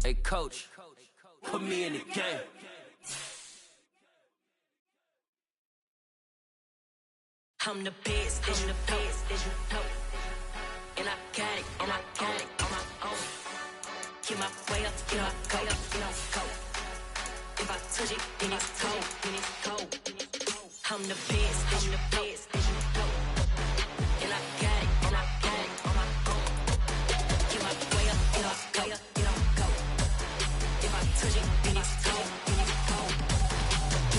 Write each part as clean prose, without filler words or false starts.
Hey, coach, put me in the game. I'm the best, I'm the best, as you know. And I got it, and I got it on my own. Get my way up, get my go, get my go. If I touch it, then it's cold, then it's cold. I'm the best, as you know. And I got it, and I got it on my own. Get my way up, get my go, get my go. If I touch it, then it's cold, then it's cold.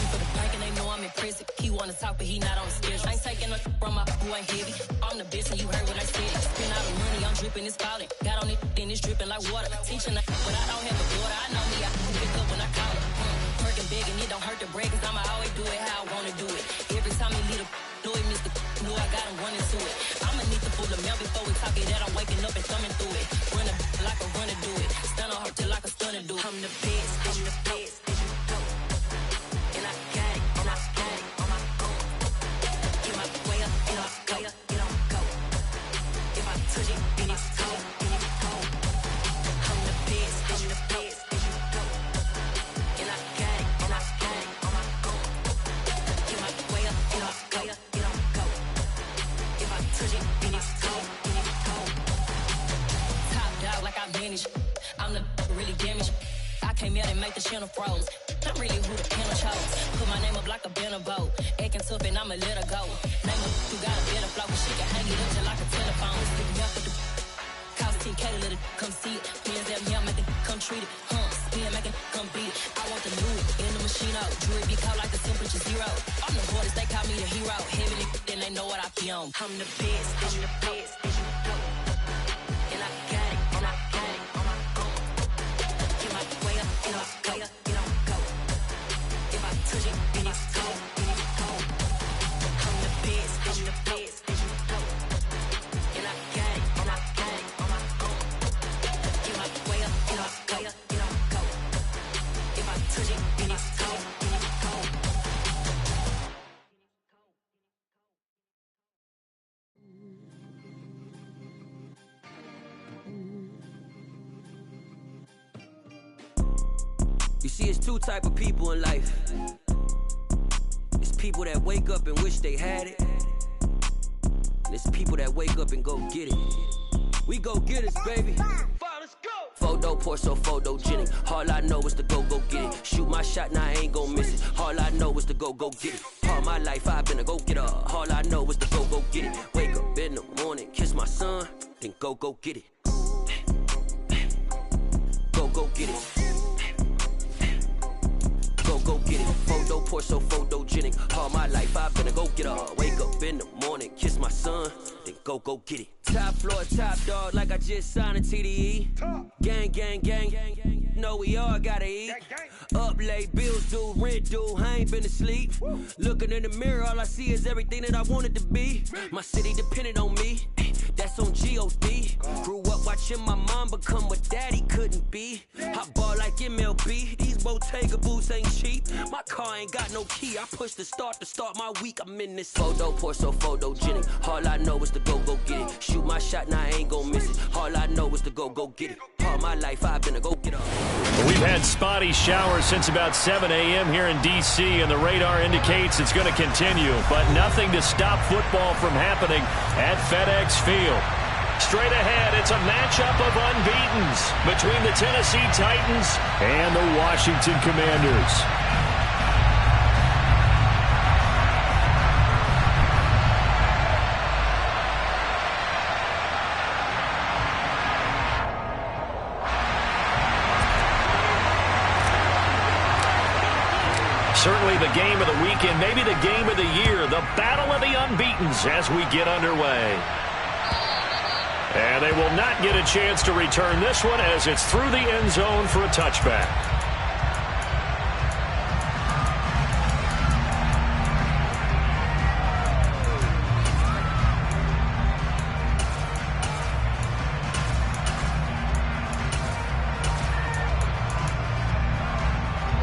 For the bank and they know I'm in prison. He wanna talk, but he not on the schedule. I ain't taking no from my who ain't heavy. I'm the best and you heard what I said. Spend all the money, I'm dripping, it's falling. Got on it, then it's dripping like water. Teaching but I don't have a daughter. I know me, I can pick up when I call her. Working big and it don't hurt to break, cause I'ma always do it how I wanna do it. Every time he lead a do it, Mr. Know I got him running to it. I'ma need to pull the mail before we talk it that I'm waking up and thumbing through it. Run like a runner do it. Stun on her till like a stunner do it. I'm the best, I'm the best, as you know. And I got it, and I got it on my own. Get my way up, get my go, get on go. If I touch it, then it's cold, then it's cold. I'm the best, as you know. And I got it, and I got it on my own. Get my way up, get my go, get on go. If I touch it, then it's cold, then it's cold. Top dog like I manage. I'm the really damaged. I came out and make the channel froze. I'm really who the panel chose. Put my name up like a banner boat. Acting tough and I'ma let her go. Name her who got a better flow, but she can hang it up just like a telephone. Stick me up with the cost 10K to let it come see it. Hands at me, I make it come treat it. Spin, make it come beat it. I want the new in the machine out. Jewelry be caught like the temperature zero. I'm the hardest, they call me the hero. Heavy then they know what I be on. I'm the best, I'm the best, as you know. And I got it, and I got it on my own. Get my way up, get my go, get on go. If I touch it, then it's cold, then it's cold. I'm the best, I'm the best, as you know. And I got it, and I got it on my own. Get my way up, get my go, get on go. If I touch it, then it's cold, then it's cold. You see, it's two type of people in life. It's people that wake up and wish they had it. And it's people that wake up and go get it. We go get it, baby. Let's go. Photo pour so photogenic. All I know is to go get it. Shoot my shot, now I ain't gon' miss it. All I know is to go get it. All my life I've been a go-getter. All I know is to go get it. Wake up in the morning, kiss my son, then go get it. Go get it. Go get it. Photo pour so photogenic. All my life I've been a go-getter. Wake up in the morning, kiss my son, then go get it. Top floor, top dog, like I just signed a TDE. Gang, gang, gang, gang, gang. Know we all gotta eat. Up late, bills due, rent due, I ain't been asleep. Looking in the mirror, all I see is everything that I wanted to be. My city depended on me, that's on G.O.D. Grew up watching my mom become what daddy couldn't be. I ball like MLB, these Bottega boots ain't cheap. My car ain't got no key, I push the start to start my week. I'm in this photo pour so photogenic. All I know is to go get it. Shoot my shot, now I ain't gon' miss it. All I know is to go get it. All my life I've been a go-getter. We've had spotty showers since about 7 a.m. here in D.C., and the radar indicates it's going to continue, but nothing to stop football from happening at FedEx Field. Straight ahead, it's a matchup of unbeatens between the Tennessee Titans and the Washington Commanders. Certainly the game of the weekend, maybe the game of the year, the battle of the unbeatens as we get underway. And they will not get a chance to return this one as it's through the end zone for a touchback.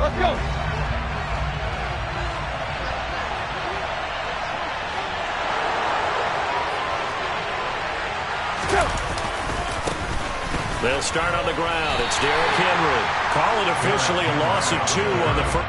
Let's go. They'll They'll start on the ground. It's Derrick Henry. Call it officially a loss of 2 on the first.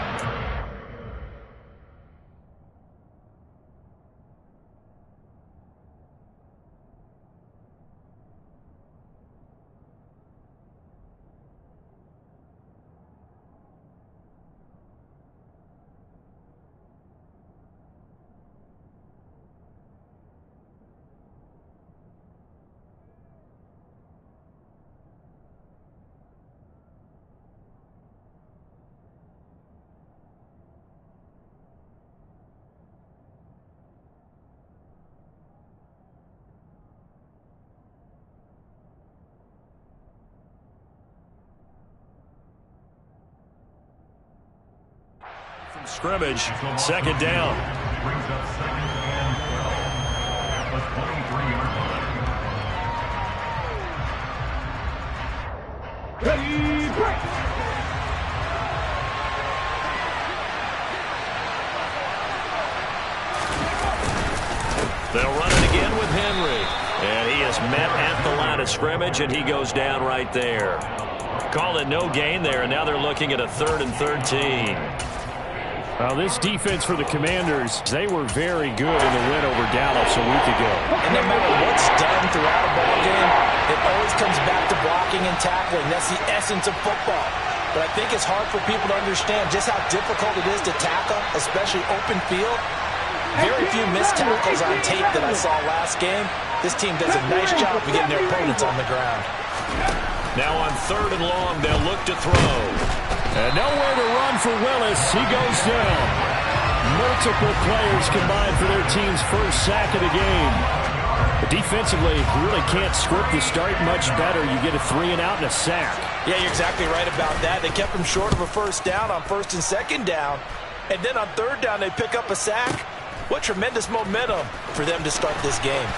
From scrimmage, second down. Brings up second and 12. The 23-yard line. Ready, break! They'll run it again with Henry. And he is met at the line of scrimmage, and he goes down right there. Call it no gain there, and now they're looking at a 3rd and 13. Well, this defense for the Commanders, they were very good in the win over Dallas a week ago. And no matter what's done throughout a ball game, it always comes back to blocking and tackling. That's the essence of football. But I think it's hard for people to understand just how difficult it is to tackle, especially open field. Very few missed tackles on tape that I saw last game. This team does a nice job of getting their opponents on the ground. Now on 3rd and long, they'll look to throw. And nowhere to run for Willis. He goes down. Multiple players combined for their team's first sack of the game. But defensively, you really can't script the start much better. You get a 3 and out and a sack. Yeah, you're exactly right about that. They kept them short of a first down on 1st and 2nd down. And then on 3rd down, they pick up a sack. What tremendous momentum for them to start this game.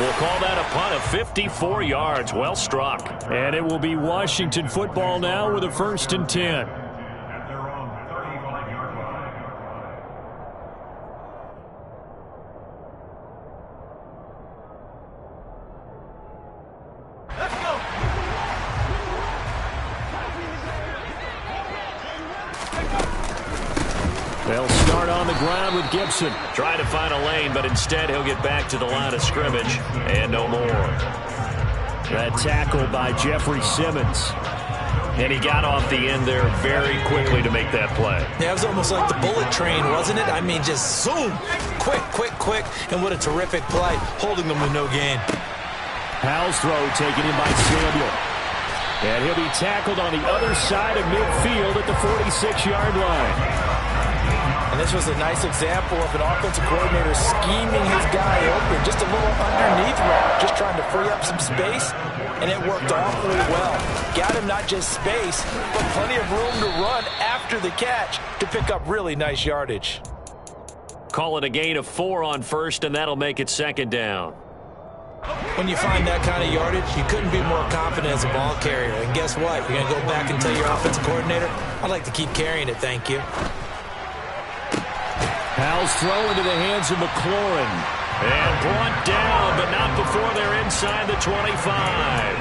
We'll call that a punt of 54 yards. Well struck. And it will be Washington football now with a 1st and 10. At their own 35-yard line. Let's go. They'll start on the ground with Gibson. Trying to find a lane, but instead he'll get back to the line of scrimmage. And no more. That tackle by Jeffrey Simmons. And he got off the end there very quickly to make that play. Yeah, it was almost like the bullet train, wasn't it? I mean, just zoom. Quick, quick, quick. And what a terrific play, holding them with no gain. Howell's throw taken in by Samuel. And he'll be tackled on the other side of midfield at the 46-yard line. And this was a nice example of an offensive coordinator scheming his guy open. Just a little underneath route, just trying to free up some space. And it worked awfully well. Got him not just space, but plenty of room to run after the catch to pick up really nice yardage. Call it a gain of 4 on 1st, and that'll make it 2nd down. When you find that kind of yardage, you couldn't be more confident as a ball carrier. And guess what? You're going to go back and tell your offensive coordinator, I'd like to keep carrying it, thank you. Howell's throw into the hands of McLaurin. And brought down, but not before they're inside the 25.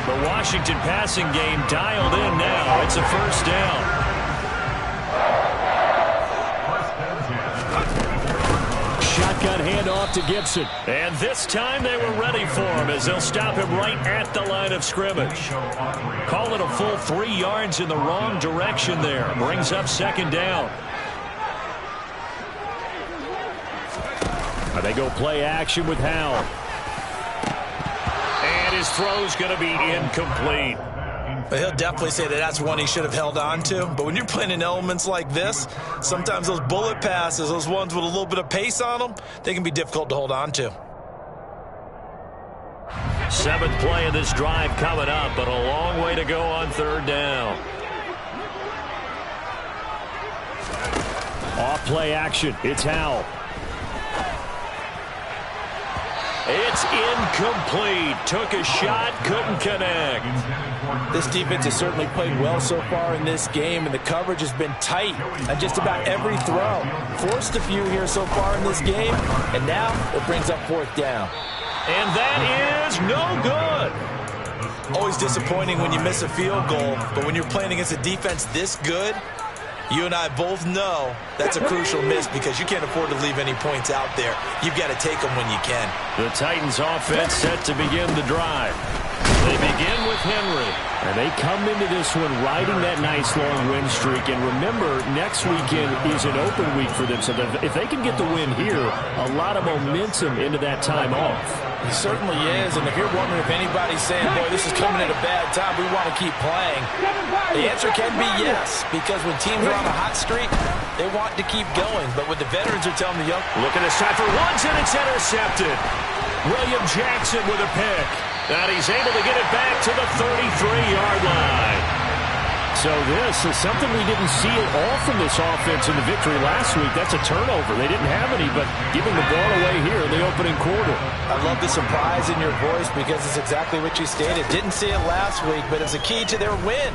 The Washington passing game dialed in now. It's a 1st down. Shotgun handoff to Gibson. And this time they were ready for him as they'll stop him right at the line of scrimmage. Call it a full 3 yards in the wrong direction there. Brings up 2nd down. They go play action with Howell. And his throw's going to be incomplete. He'll definitely say that that's one he should have held on to. But when you're playing in elements like this, sometimes those bullet passes, those ones with a little bit of pace on them, they can be difficult to hold on to. 7th play of this drive coming up, but a long way to go on 3rd down. Off play action. It's Howell. It's incomplete. Took a shot, couldn't connect. This defense has certainly played well so far in this game, and the coverage has been tight on just about every throw. Forced a few here so far in this game, and now it brings up 4th down. And that is no good. Always disappointing when you miss a field goal, but when you're playing against a defense this good, you and I both know that's a crucial miss because you can't afford to leave any points out there. You've got to take them when you can. The Titans offense set to begin the drive. They begin with Henry. And they come into this one riding that nice long win streak. And remember, next weekend is an open week for them. So if they can get the win here, a lot of momentum into that time off. He certainly is. And if you're wondering if anybody's saying, boy, this is coming at a bad time, we want to keep playing, the answer can be yes. Because when teams are on a hot streak, they want to keep going. But what the veterans are telling the young... Look at this time for once, and it's intercepted. William Jackson with a pick. And he's able to get it back to the 33-yard line. So this is something we didn't see at all from this offense in the victory last week. That's a turnover. They didn't have any, but giving the ball away here in the opening quarter. I love the surprise in your voice because it's exactly what you stated. Didn't see it last week, but it's a key to their win.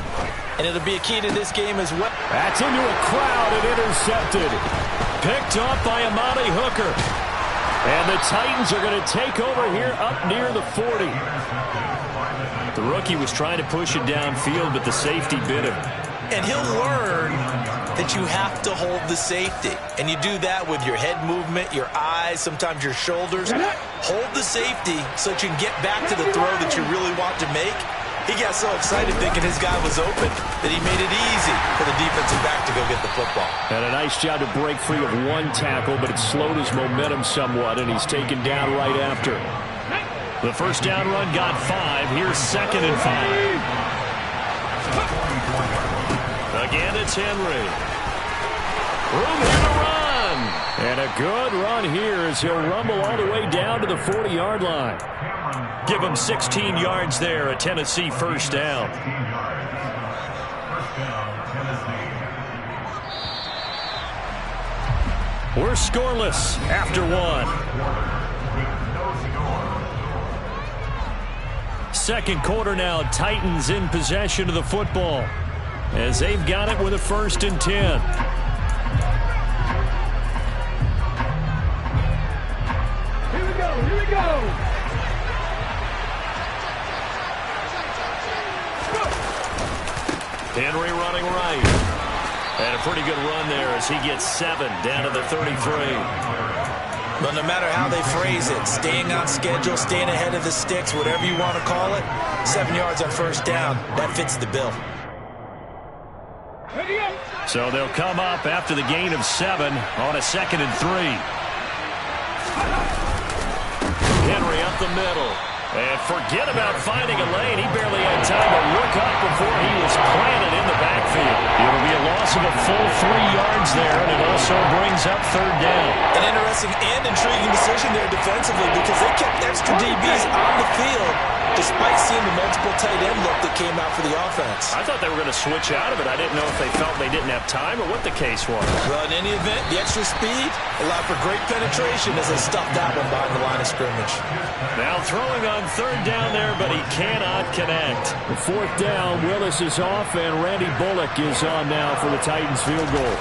And it'll be a key to this game as well. That's into a crowd and intercepted. Picked off by Amani Hooker. And the Titans are going to take over here up near the 40. The rookie was trying to push it downfield, but the safety bit him. And he'll learn that you have to hold the safety. And you do that with your head movement, your eyes, sometimes your shoulders. Hold the safety so that you can get back to the throw that you really want to make. He got so excited thinking his guy was open that he made it easy for the defensive back to go get the football. And a nice job to break free of one tackle, but it slowed his momentum somewhat, and he's taken down right after. The first down run got 5. Here's 2nd and 5. Again, it's Henry. Room here to run. And a good run here as he'll rumble all the way down to the 40-yard line. Give him 16 yards there, a Tennessee first down. We're scoreless after 1. Second quarter now, Titans in possession of the football as they've got it with a 1st and 10. Here we go. Henry running right. And a pretty good run there as he gets 7 down to the 33. But no matter how they phrase it, staying on schedule, staying ahead of the sticks, whatever you want to call it, 7 yards on first down, that fits the bill. So they'll come up after the gain of 7 on a 2nd and 3. Henry up the middle. And forget about finding a lane. He barely had time to look up before he was planted in the backfield. It'll be a loss of a full 3 yards there, and it also brings up 3rd down. An interesting and intriguing decision there defensively because they kept extra DBs on the field despite seeing the multiple tight end look that came out for the offense. I thought they were going to switch out of it. I didn't know if they felt they didn't have time or what the case was. Well, in any event, the extra speed allowed for great penetration as they stuffed that one behind the line of scrimmage. Now throwing on 3rd down there, but he cannot connect. The 4th down, Willis is off, and Randy Bullock is on now for the Titans field goal.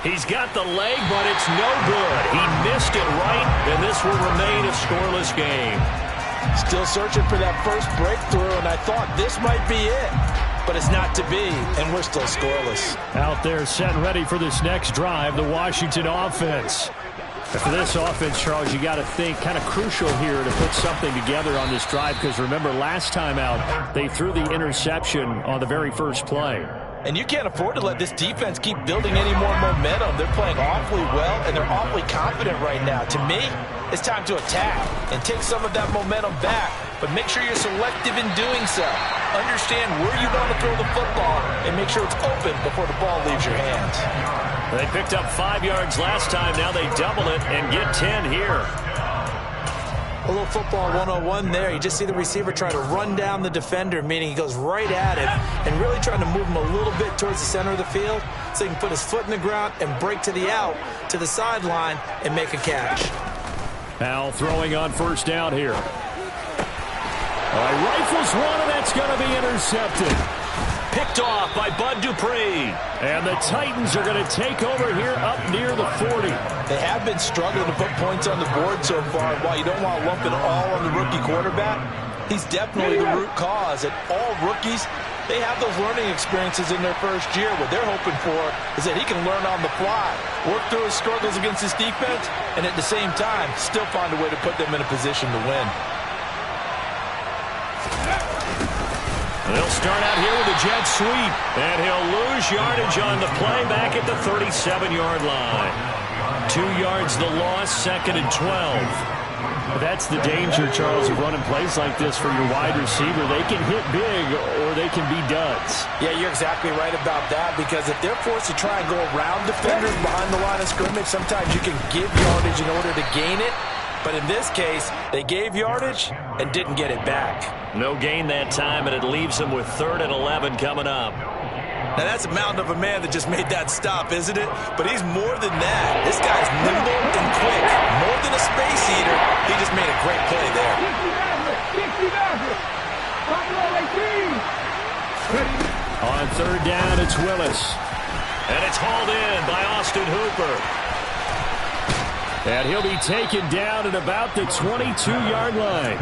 He's got the leg, but it's no good. He missed it right, and this will remain a scoreless game. Still searching for that first breakthrough, and I thought this might be it. But it's not to be, and we're still scoreless. Out there set ready for this next drive, the Washington offense. And for this offense, Charles, you got to think kind of crucial here to put something together on this drive because remember last time out, they threw the interception on the very first play. And you can't afford to let this defense keep building any more momentum. They're playing awfully well, and they're awfully confident right now. To me, it's time to attack and take some of that momentum back, but make sure you're selective in doing so. Understand where you want to throw the football and make sure it's open before the ball leaves your hands. They picked up 5 yards last time. Now they double it and get 10 here. A little football 101 there. You just see the receiver try to run down the defender, meaning he goes right at him and really trying to move him a little bit towards the center of the field so he can put his foot in the ground and break to the out, to the sideline, and make a catch. Now throwing on 1st down here. All right, rifles one, and that's going to be intercepted. picked off by Bud Dupree. And the Titans are going to take over here up near the 40. They have been struggling to put points on the board so far. While you don't want to lump it all on the rookie quarterback, he's definitely the root cause. And all rookies, they have those learning experiences in their first year. What they're hoping for is that he can learn on the fly, work through his struggles against his defense, and at the same time, still find a way to put them in a position to win. They'll start out here with a jet sweep, and he'll lose yardage on the play back at the 37-yard line. 2 yards the loss, 2nd and 12. That's the danger, Charles, of running plays like this for your wide receiver. They can hit big or they can be duds. Yeah, you're exactly right about that, because if they're forced to try and go around defenders behind the line of scrimmage, sometimes you can give yardage in order to gain it. But in this case, they gave yardage and didn't get it back. No gain that time, and it leaves them with 3rd and 11 coming up. Now, that's a mountain of a man that just made that stop, isn't it? But he's more than that. This guy's nimble and quick. More than a space eater, he just made a great play there. On 3rd down, it's Willis. And it's hauled in by Austin Hooper. And he'll be taken down at about the 22-yard line.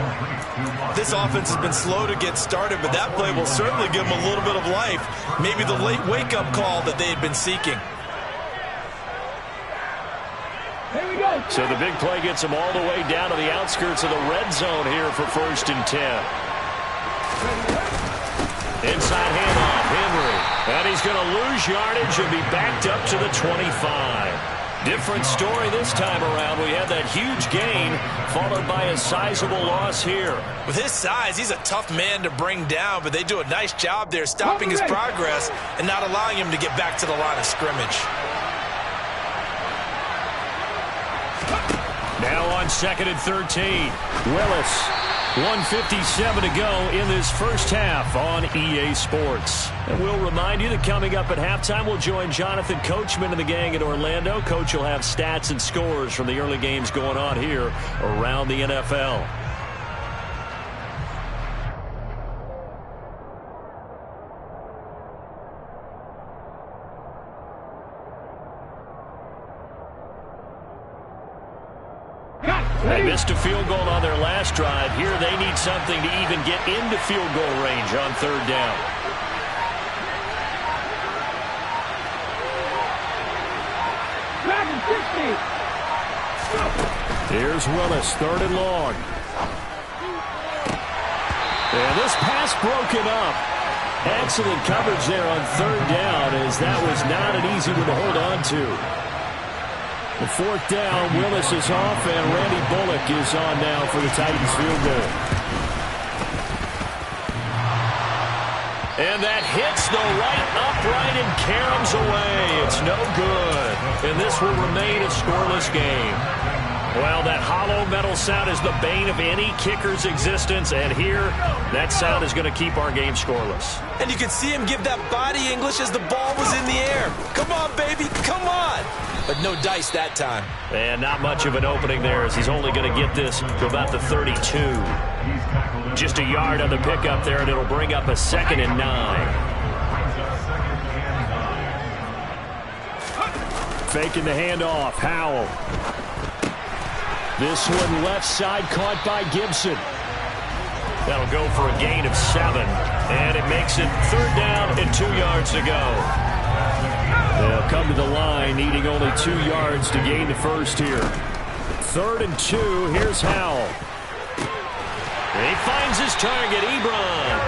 This offense has been slow to get started, but that play will certainly give them a little bit of life. Maybe the late wake-up call that they had been seeking. Here we go. So the big play gets them all the way down to the outskirts of the red zone here for 1st and 10. Inside handoff, Henry. And he's going to lose yardage and be backed up to the 25. Different story this time around. We had that huge gain followed by a sizable loss here. With his size, he's a tough man to bring down, but they do a nice job there stopping his progress and not allowing him to get back to the line of scrimmage. Now on 2nd and 13. Willis. 1:57 to go in this first half on EA Sports. And we'll remind you that coming up at halftime, we'll join Jonathan Coachman and the gang in Orlando. Coach will have stats and scores from the early games going on here around the NFL. They missed a field goal on their last drive. Here they need something to even get into field goal range on 3rd down. Here's Willis, 3rd and long. And this pass broken up. Excellent coverage there on 3rd down, as that was not an easy one to hold on to. The 4th down, Willis is off, and Randy Bullock is on now for the Titans field goal. And that hits the right upright and caroms away. It's no good. And this will remain a scoreless game. Well, that hollow metal sound is the bane of any kicker's existence, and here, that sound is going to keep our game scoreless. And you could see him give that body English as the ball was in the air. Come on, baby, come on. But no dice that time. And not much of an opening there, as he's only going to get this to about the 32. Just a yard on the pickup there, and it'll bring up a 2nd and 9. Faking the handoff, Howell. This one left side caught by Gibson. That'll go for a gain of 7. And it makes it 3rd down and 2 yards to go. They'll come to the line, needing only 2 yards to gain the first here. 3rd and 2, here's Howell. And he finds his target, Ebron.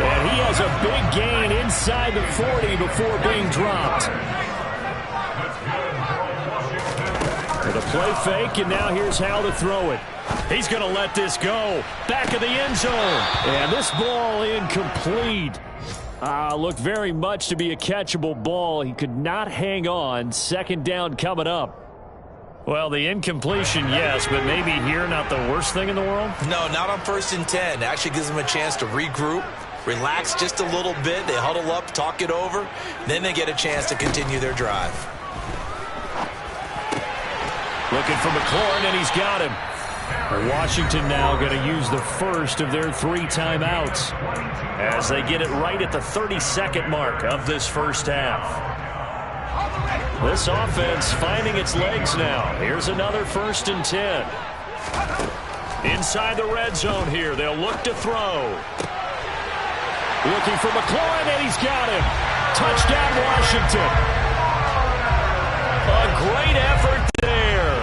And he has a big gain inside the 40 before being dropped. With a play fake, and now here's Howell to throw it. He's going to let this go. Back of the end zone. And this ball incomplete. Looked very much to be a catchable ball. He could not hang on. 2nd down coming up. Well, the incompletion, yes, but maybe here not the worst thing in the world? No, not on 1st and 10. Actually gives them a chance to regroup, relax just a little bit. They huddle up, talk it over. Then they get a chance to continue their drive. Looking for McLaurin, and he's got him. Washington now going to use the first of their 3 timeouts as they get it right at the 32nd mark of this first half. This offense finding its legs now. Here's another 1st and 10. Inside the red zone here. They'll look to throw. Looking for McLaurin, and he's got him. Touchdown, Washington. A great effort there.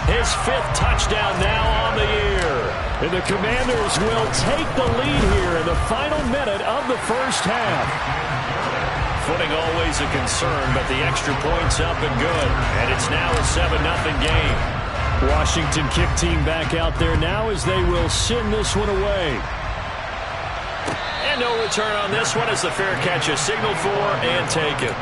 His 5th touchdown now on the year. And the Commanders will take the lead here in the final minute of the first half. Footing always a concern, but the extra point's up and good. And it's now a 7-0 game. Washington kick team back out there now as they will send this one away. And no return on this one as the fair catch is signaled for and taken.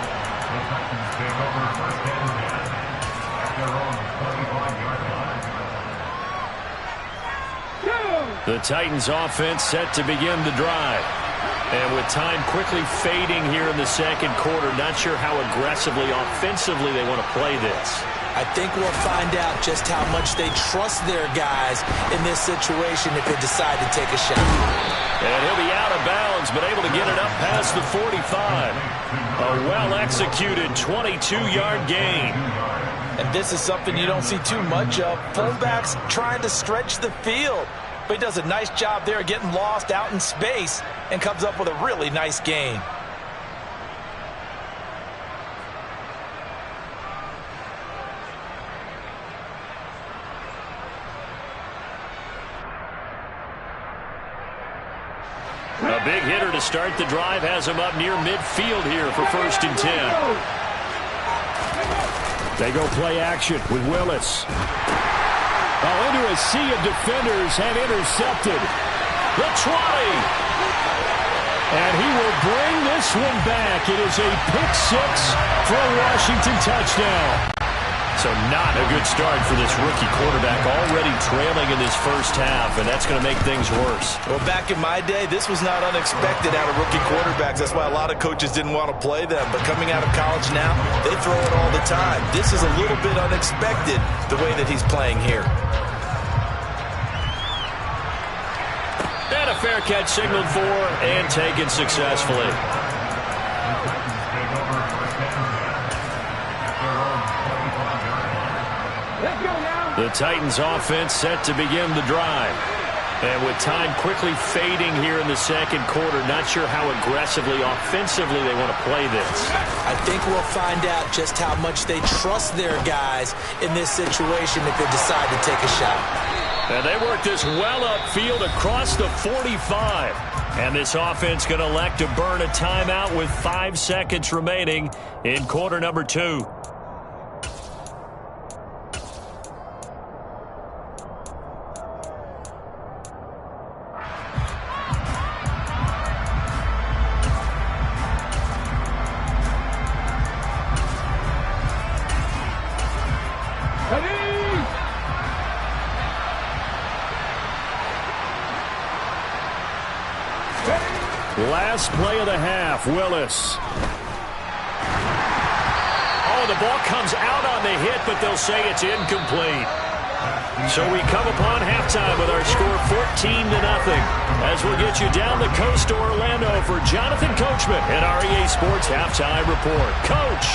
The Titans offense set to begin the drive. And with time quickly fading here in the second quarter, not sure how aggressively, offensively they want to play this. I think we'll find out just how much they trust their guys in this situation if they decide to take a shot. And he'll be out of bounds, but able to get it up past the 45. A well-executed 22-yard gain. And this is something you don't see too much of. Fullbacks trying to stretch the field. But he does a nice job there getting lost out in space and comes up with a really nice gain. A big hitter to start the drive has him up near midfield here for 1st and 10. They go play action with Willis. Into a sea of defenders and intercepted. The try. And he will bring this one back. It is a pick-6 for a Washington touchdown. So not a good start for this rookie quarterback, already trailing in this first half, and that's going to make things worse. Well, back in my day, this was not unexpected out of rookie quarterbacks. That's why a lot of coaches didn't want to play them. But coming out of college now, they throw it all the time. This is a little bit unexpected, the way that he's playing here. And a fair catch signaled for and taken successfully. The Titans offense set to begin the drive. And with time quickly fading here in the second quarter, not sure how aggressively, offensively they want to play this. I think we'll find out just how much they trust their guys in this situation if they decide to take a shot. And they work this well upfield across the 45. And this offense going to elect to burn a timeout with 5 seconds remaining in quarter number 2. Last play of the half, Willis. Oh, the ball comes out on the hit, but they'll say it's incomplete. So we come upon halftime with our score 14-0 as we'll get you down the coast to Orlando for Jonathan Coachman at our EA Sports Halftime Report. Coach!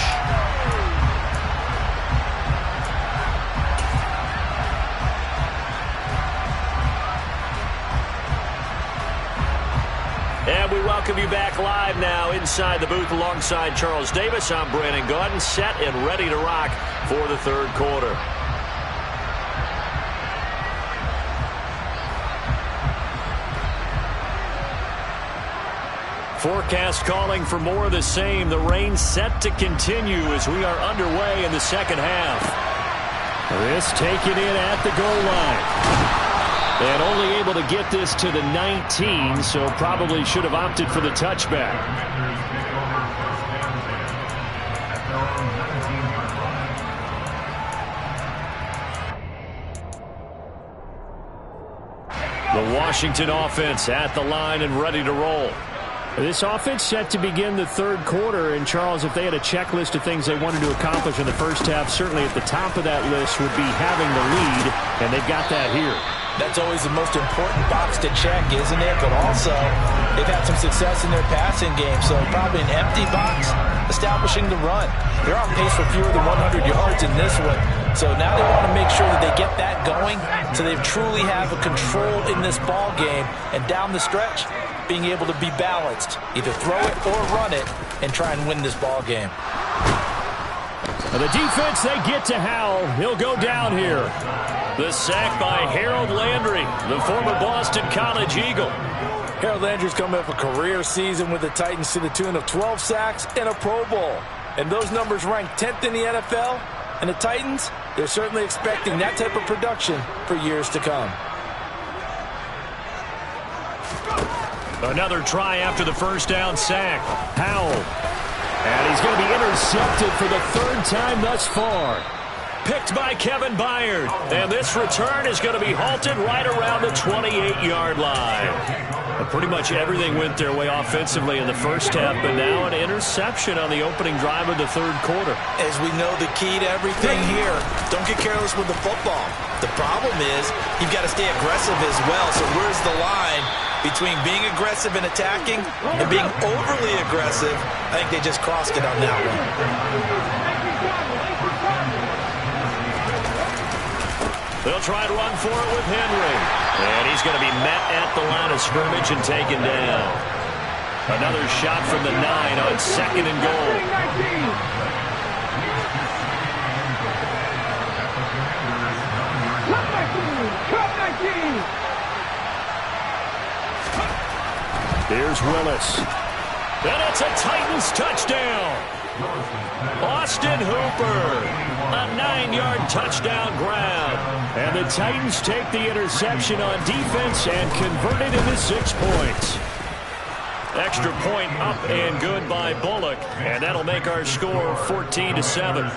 And we welcome you back live now inside the booth alongside Charles Davis. I'm Brandon Gaudin, set and ready to rock for the third quarter. Forecast calling for more of the same. The rain set to continue as we are underway in the second half. This taken in at the goal line. And only able to get this to the 19, so probably should have opted for the touchback. The Washington offense at the line and ready to roll. This offense set to begin the third quarter. And, Charles, if they had a checklist of things they wanted to accomplish in the first half, certainly at the top of that list would be having the lead, and they've got that here. That's always the most important box to check, isn't it? But also, they've had some success in their passing game, so probably an empty box establishing the run. They're on pace for fewer than 100 yards in this one, so now they want to make sure that they get that going so they truly have a control in this ball game, and down the stretch, being able to be balanced, either throw it or run it, and try and win this ball game. The defense, they get to Howell. He'll go down here. The sack by Harold Landry, the former Boston College Eagle. Harold Landry's coming off a career season with the Titans to the tune of 12 sacks and a Pro Bowl. And those numbers rank 10th in the NFL. And the Titans, they're certainly expecting that type of production for years to come. Another try after the first down sack. Howell. And he's going to be intercepted for the third time thus far. Picked by Kevin Byard. And this return is going to be halted right around the 28-yard line. Pretty much everything went their way offensively in the first half, but now an interception on the opening drive of the third quarter. As we know, the key to everything here, don't get careless with the football. The problem is you've got to stay aggressive as well. So where's the line between being aggressive and attacking and being overly aggressive? I think they just crossed it on that one. They'll try to run for it with Henry. And he's going to be met at the line of scrimmage and taken down. Another shot from the 9 on 2nd and goal. Here's Willis. And it's a Titans touchdown. Austin Hooper, a 9-yard touchdown grab. And the Titans take the interception on defense and convert it into 6 points. Extra point up and good by Bullock. And that'll make our score 14-7.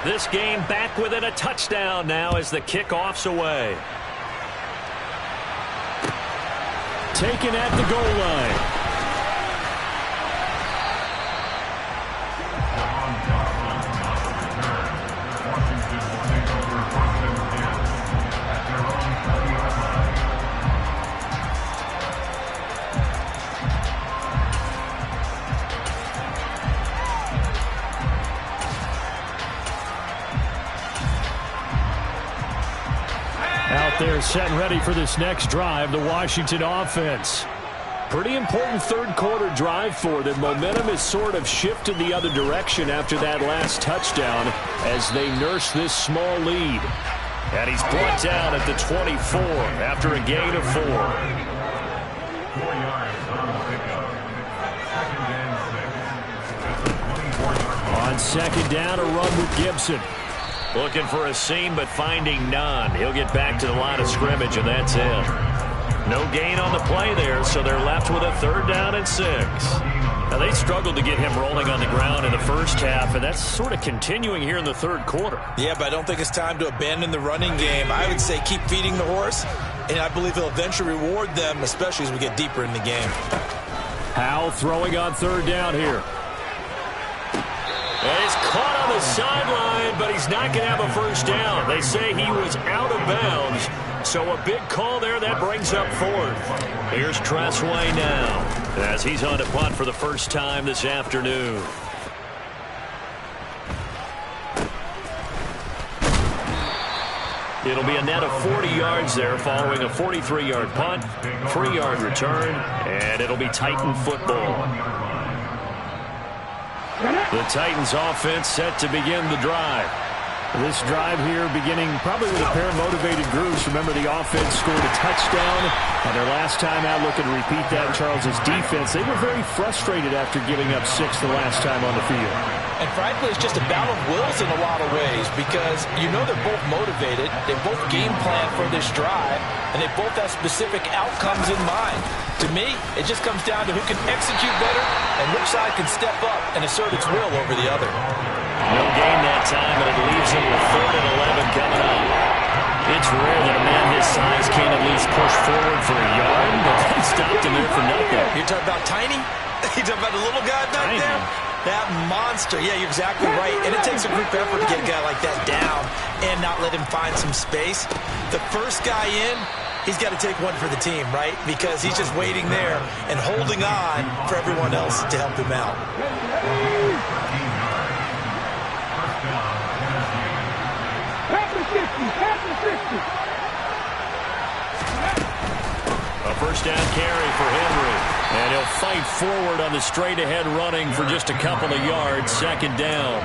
This game back within a touchdown now as the kickoff's away. Taken at the goal line. Out there set and ready for this next drive, the Washington offense. Pretty important third quarter drive for them. Momentum is sort of shifted the other direction after that last touchdown as they nurse this small lead. And he's brought down at the 24 after a gain of 4. 4 yards on the pickup. Second and 6. On 2nd down, a run with Gibson. Looking for a seam, but finding none. He'll get back to the line of scrimmage, and that's it. No gain on the play there, so they're left with a 3rd down and 6. Now, they struggled to get him rolling on the ground in the first half, and that's sort of continuing here in the third quarter. Yeah, but I don't think it's time to abandon the running game. I would say keep feeding the horse, and I believe he'll eventually reward them, especially as we get deeper in the game. Howell throwing on 3rd down here. And he's caught on the sideline, but he's not going to have a first down. They say he was out of bounds, so a big call there that brings up 4th. Here's Tressway now as he's on to punt for the first time this afternoon. It'll be a net of 40 yards there following a 43-yard punt, 3-yard return, and it'll be Titan football. The Titans offense set to begin the drive. This drive here beginning probably with a pair of motivated grooves. Remember, the offense scored a touchdown, and their last time out looking to repeat that. Charles's defense, they were very frustrated after giving up 6 the last time on the field. And frankly, it's just a battle of wills in a lot of ways because you know they're both motivated, they both game plan for this drive, and they both have specific outcomes in mind. To me, it just comes down to who can execute better and which side can step up and assert its will over the other. No gain that time, and it leaves him with 3rd and 11 coming up. It's rare that a man his his size can't at least push forward for a yard, but they stopped him there for nothing. You're talking about tiny? You're talking about the little guy back there? That monster. Yeah, you're exactly right. And it takes a group effort to get a guy like that down and not let him find some space. The first guy in, he's got to take one for the team, right? Because he's just waiting there and holding on for everyone else to help him out. A first down carry for Henry. And he'll fight forward on the straight-ahead running for just a couple of yards. Second down.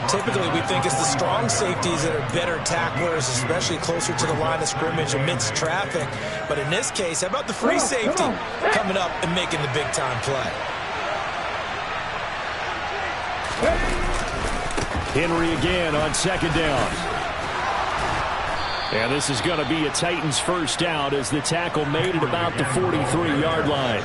Typically, we think it's the strong safeties that are better tacklers, especially closer to the line of scrimmage amidst traffic. But in this case, how about the free safety coming up and making the big-time play? Henry again on second down. And this is going to be a Titans first down as the tackle made it about the 43-yard line.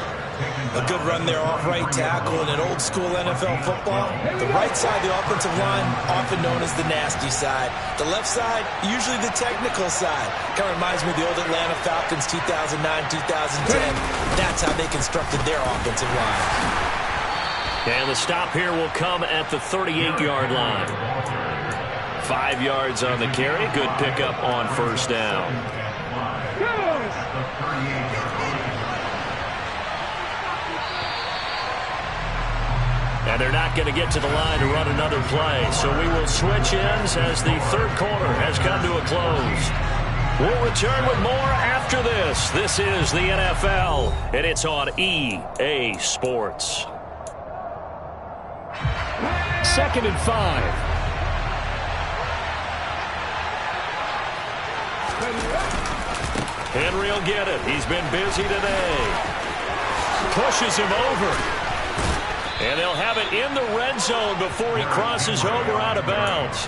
A good run there off right tackle in an old-school NFL football. The right side of the offensive line, often known as the nasty side. The left side, usually the technical side. Kind of reminds me of the old Atlanta Falcons 2009, 2010. That's how they constructed their offensive line. And the stop here will come at the 38-yard line. 5 yards on the carry. Good pickup on first down. And they're not going to get to the line to run another play. So we will switch ends as the third quarter has come to a close. We'll return with more after this. This is the NFL, and it's on EA Sports. 2nd and 5. Henry will get it. He's been busy today. Pushes him over. And they'll have it in the red zone before he crosses over out of bounds.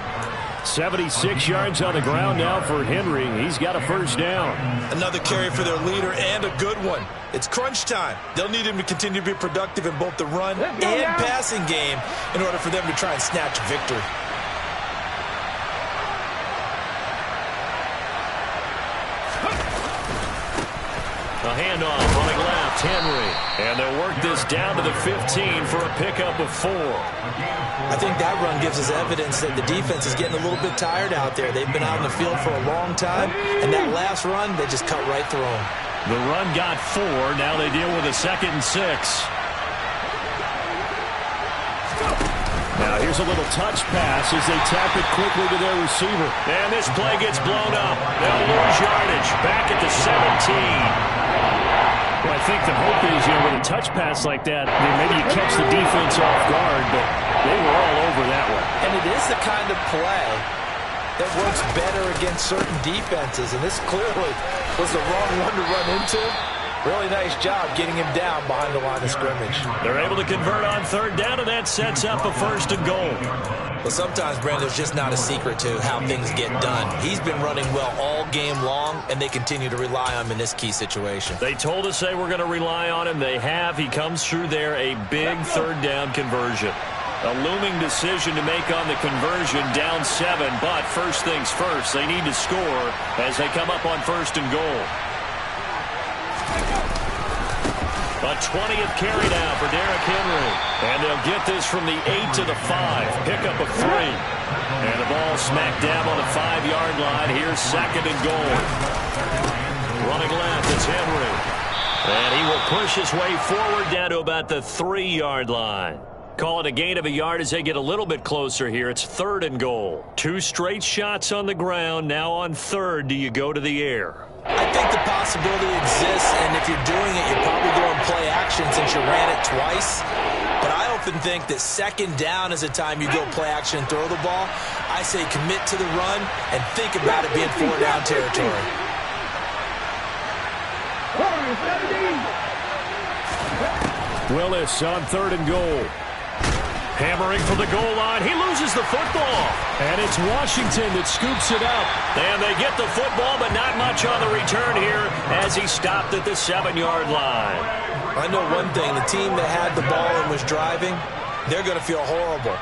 76 yards on the ground now for Henry. He's got a first down. Another carry for their leader and a good one. It's crunch time. They'll need him to continue to be productive in both the run and passing game in order for them to try and snatch a victory. A handoff running left, Henry. And they'll work this down to the 15 for a pickup of 4. I think that run gives us evidence that the defense is getting a little bit tired out there. They've been out in the field for a long time, and that last run, they just cut right through them. The run got 4. Now they deal with a 2nd and 6. Now here's a little touch pass as they tap it quickly to their receiver. And this play gets blown up. They'll lose yardage back at the 17. Well, I think the hope is, with a touch pass like that, maybe you catch the defense off guard, but they were all over that one. And it is the kind of play that works better against certain defenses, and this clearly was the wrong one to run into. Really nice job getting him down behind the line of scrimmage. They're able to convert on third down, and that sets up a 1st and goal. Well, sometimes, Brandon, there's just not a secret to how things get done. He's been running well all game long, and they continue to rely on him in this key situation. They told us they were going to rely on him. They have. He comes through there, a big third down conversion. A looming decision to make on the conversion, down 7. But first things first, they need to score as they come up on 1st and goal. A 20th carry now for Derrick Henry. And they'll get this from the 8 to the 5. Pickup of 3. And the ball smacked down on the 5-yard line. Here's 2nd and goal. Running left, it's Henry. And he will push his way forward down to about the 3-yard line. Call it a gain of a yard as they get a little bit closer here. It's 3rd and goal. 2 straight shots on the ground. Now on 3rd, do you go to the air? I think the possibility exists, and if you're doing it, you're probably going play action since you ran it twice. But I often think that 2nd down is a time you go play action and throw the ball. I say commit to the run and think about it being 4-down territory. Willis on 3rd and goal. Hammering for the goal line. He loses the football. And it's Washington that scoops it up. And they get the football, but not much on the return here as he stopped at the 7-yard line. I know one thing. The team that had the ball and was driving, they're going to feel horrible.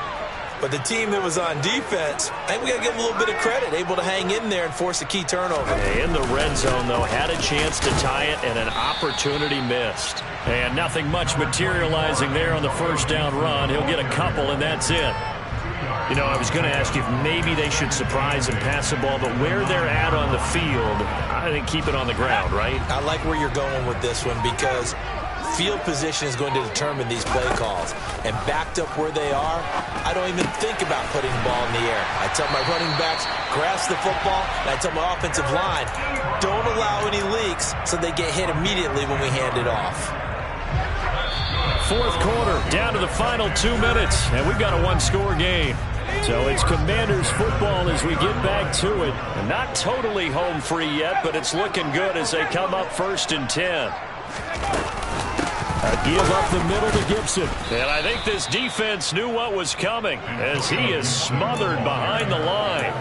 But the team that was on defense, I think we got to give them a little bit of credit, able to hang in there and force a key turnover. In the red zone, though, had a chance to tie it and an opportunity missed. And nothing much materializing there on the first down run. He'll get a couple, and that's it. You know, I was going to ask you if maybe they should surprise and pass the ball, but where they're at on the field, I think keep it on the ground, right? I like where you're going with this one because field position is going to determine these play calls. And backed up where they are, I don't even think about putting the ball in the air. I tell my running backs, grasp the football, and I tell my offensive line, don't allow any leaks so they get hit immediately when we hand it off. Fourth quarter, down to the final 2 minutes, and we've got a one-score game. So it's Commanders football as we get back to it. And not totally home free yet, but it's looking good as they come up 1st and 10. A give up the middle to Gibson. And I think this defense knew what was coming as he is smothered behind the line.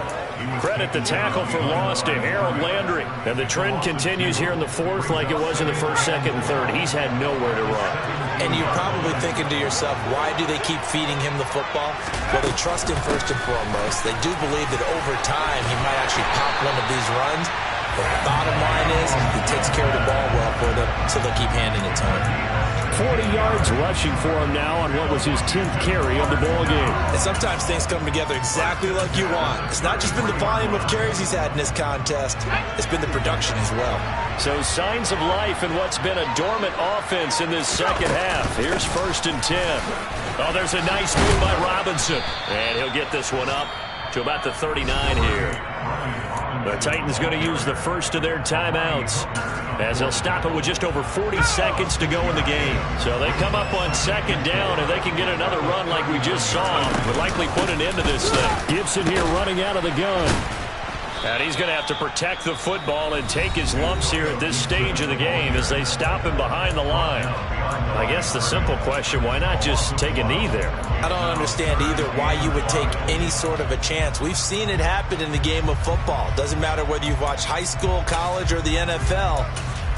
Credit the tackle for loss to Harold Landry. And the trend continues here in the fourth like it was in the first, second, and third. He's had nowhere to run. And you're probably thinking to yourself, why do they keep feeding him the football? Well, they trust him first and foremost. They do believe that over time he might actually pop one of these runs. But the bottom line is he takes care of the ball well for them, so they'll keep handing it to him. 40 yards rushing for him now on what was his 10th carry of the ball game. And sometimes things come together exactly like you want. It's not just been the volume of carries he's had in this contest. It's been the production as well. So signs of life in what's been a dormant offense in this second half. Here's 1st and 10. Oh, there's a nice move by Robinson. And he'll get this one up to about the 39 here. The Titans going to use the first of their timeouts as they'll stop it with just over 40 seconds to go in the game. So they come up on 2nd down, and they can get another run like we just saw. Would likely put an end to this thing. Gibson here running out of the gun. And he's going to have to protect the football and take his lumps here at this stage of the game as they stop him behind the line. I guess the simple question, why not just take a knee there? I don't understand either why you would take any sort of a chance. We've seen it happen in the game of football. Doesn't matter whether you've watched high school, college, or the NFL.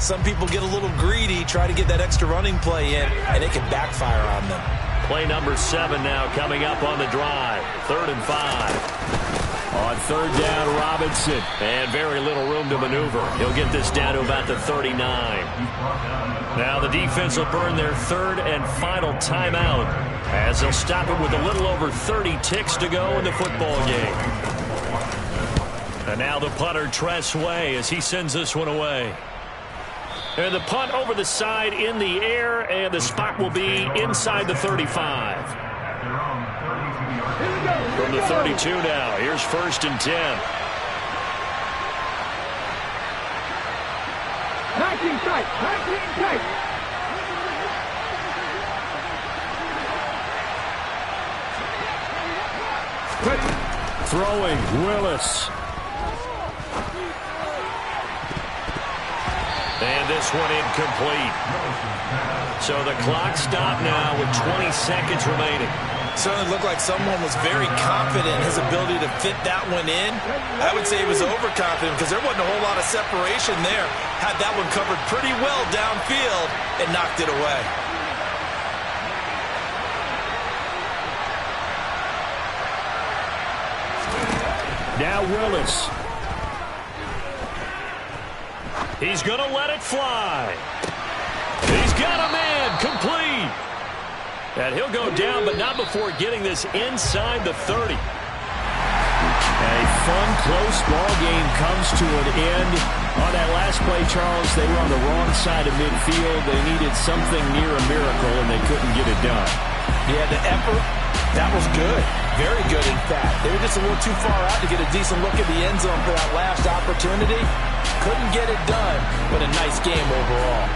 Some people get a little greedy, try to get that extra running play in, and it can backfire on them. Play number 7 now coming up on the drive. 3rd and 5. On 3rd down, Robinson. And very little room to maneuver. He'll get this down to about the 39. Now the defense will burn their 3rd and final timeout as they'll stop it with a little over 30 ticks to go in the football game. And now the punter, Tress Way, as he sends this one away. And the punt over the side in the air, and the spot will be inside the 35. From the 32 now, here's 1st and 10. 19 tight, 19 tight. Throwing, Willis. And this one incomplete. So the clock stopped now with 20 seconds remaining. Certainly looked like someone was very confident in his ability to fit that one in. I would say he was overconfident because there wasn't a whole lot of separation there. Had that one covered pretty well downfield and knocked it away. Now Willis. He's going to let it fly. He's got a man complete. And he'll go down, but not before getting this inside the 30. A fun, close ball game comes to an end. On that last play, Charles, they were on the wrong side of midfield. They needed something near a miracle, and they couldn't get it done. Yeah, the effort, that was good. Very good, in fact. They were just a little too far out to get a decent look at the end zone for that last opportunity. Couldn't get it done, but a nice game overall.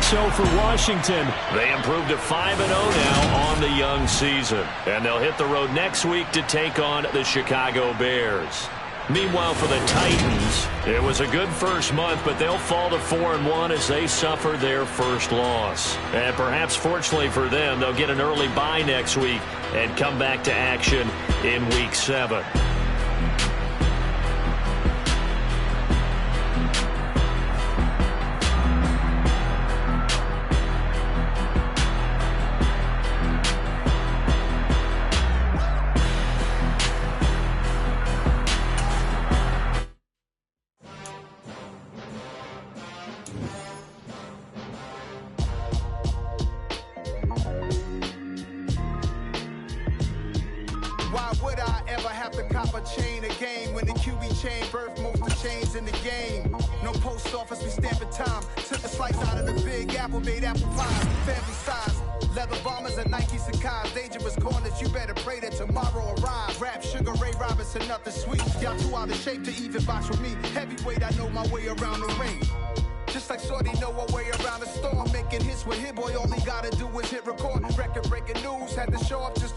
So for Washington, they improved to 5-0 now on the young season. And they'll hit the road next week to take on the Chicago Bears. Meanwhile, for the Titans, it was a good first month, but they'll fall to 4-1 as they suffer their first loss. And perhaps fortunately for them, they'll get an early bye next week and come back to action in Week 7. chain, birth most of chains in the game. No post office, we stamping time. Took a slice out of the big apple, made apple pie. Family size, leather bombers and Nikes and Kais. Dangerous corners, you better pray that tomorrow arrives. Rap, Sugar Ray Robinson, nothing sweet. Y'all too out of shape to even box with me. Heavyweight, I know my way around the ring. Just like Shorty know her way around the storm. Making hits with Hit Boy, all he gotta do is hit record. Record breaking news, had to show up just